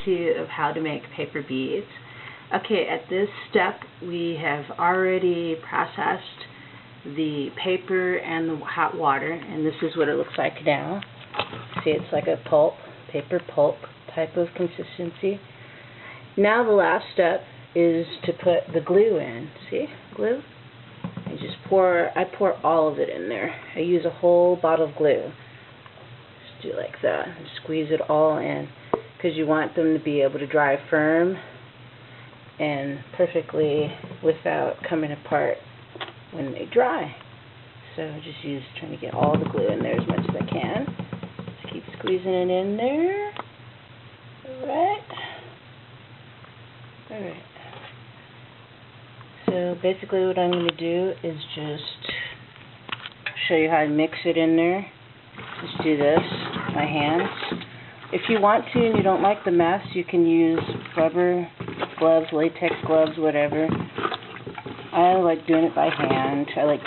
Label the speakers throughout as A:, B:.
A: how-to of how to make paper beads. Okay, at this step we have already processed the paper and the hot water, and this is what it looks like now. See, it's like a pulp, paper pulp type of consistency. Now the last step is to put the glue in. See, glue? I pour all of it in there. I use a whole bottle of glue. Just do like that. And squeeze it all in, because you want them to be able to dry firm and perfectly without coming apart when they dry. So I just trying to get all the glue in there as much as I can. Just keep squeezing it in there. Alright. Alright. So basically what I'm going to do is just show you how to mix it in there. Just do this, my hands. If you want to and you don't like the mess, you can use rubber gloves, latex gloves, whatever. I like doing it by hand. I like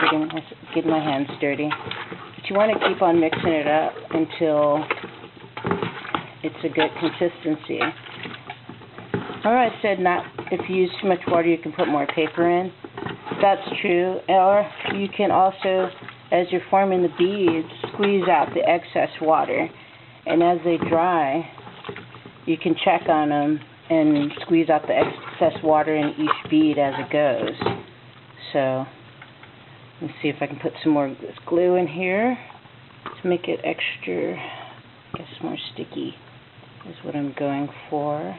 A: getting my hands dirty. But you want to keep on mixing it up until it's a good consistency. Alright, I said not if you use too much water you can put more paper in. That's true. Or you can also, as you're forming the beads, squeeze out the excess water. And as they dry, you can check on them and squeeze out the excess water in each bead as it goes. So, let's see if I can put some more of this glue in here to make it extra, I guess more sticky is what I'm going for.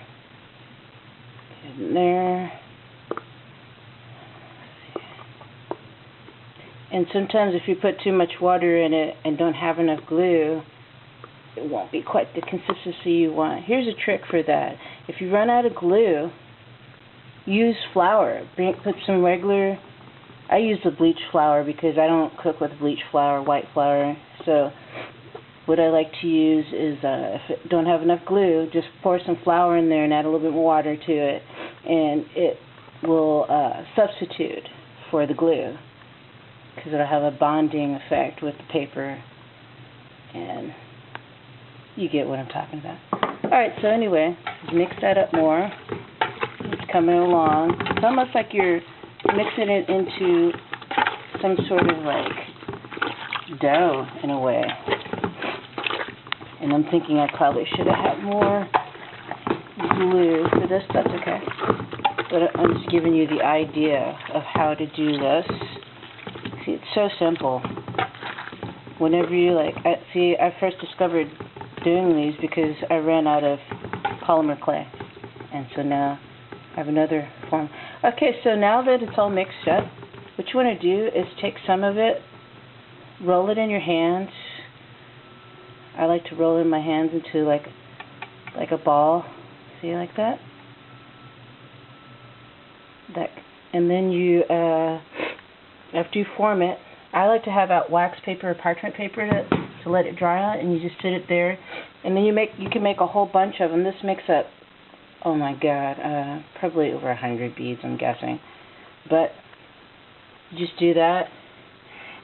A: In there. And sometimes if you put too much water in it and don't have enough glue, it won't be quite the consistency you want. Here's a trick for that. If you run out of glue, use flour. Put some regular, I use the bleach flour because I don't cook with bleach flour, white flour. So what I like to use is, if I don't have enough glue, just pour some flour in there and add a little bit more water to it, and it will substitute for the glue, because it'll have a bonding effect with the paper, and you get what I'm talking about. Alright, so anyway, mix that up more. It's coming along. It's almost like you're mixing it into some sort of like dough in a way. And I'm thinking I probably should have had more glue for this. That's okay. But I'm just giving you the idea of how to do this. See, it's so simple. Whenever you I first discovered doing these because I ran out of polymer clay. And so now I have another form. Okay, so now that it's all mixed up, what you want to do is take some of it, roll it in your hands. I like to roll in my hands into like a ball. See, like that? And then you, after you form it, I like to have out wax paper or parchment paper to let it dry out, and you just sit it there. And then you can make a whole bunch of them. This makes up, oh my God, probably over 100 beads, I'm guessing. But just do that.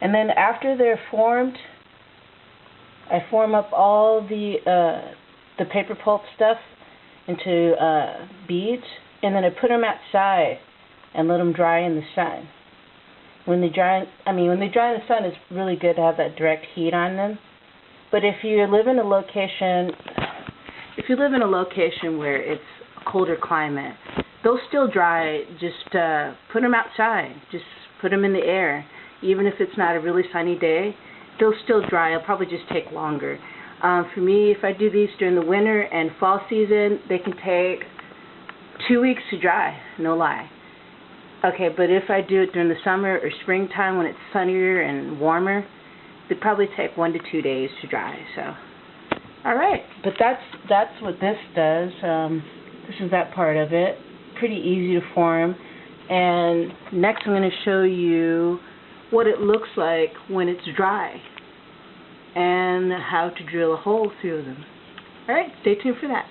A: And then after they're formed, I form up all the paper pulp stuff into beads, and then I put them outside and let them dry in the sun. When they dry in the sun, it's really good to have that direct heat on them. But if you live in a location where it's a colder climate, they'll still dry. Just put them outside. Just put them in the air. Even if it's not a really sunny day, they'll still dry. It'll probably just take longer. For me, if I do these during the winter and fall season, they can take 2 weeks to dry, no lie. Okay, but if I do it during the summer or springtime when it's sunnier and warmer, it'd probably take 1 to 2 days to dry. So, alright, but that's what this does. This is that part of it. Pretty easy to form. And next I'm going to show you what it looks like when it's dry and how to drill a hole through them. Alright, stay tuned for that.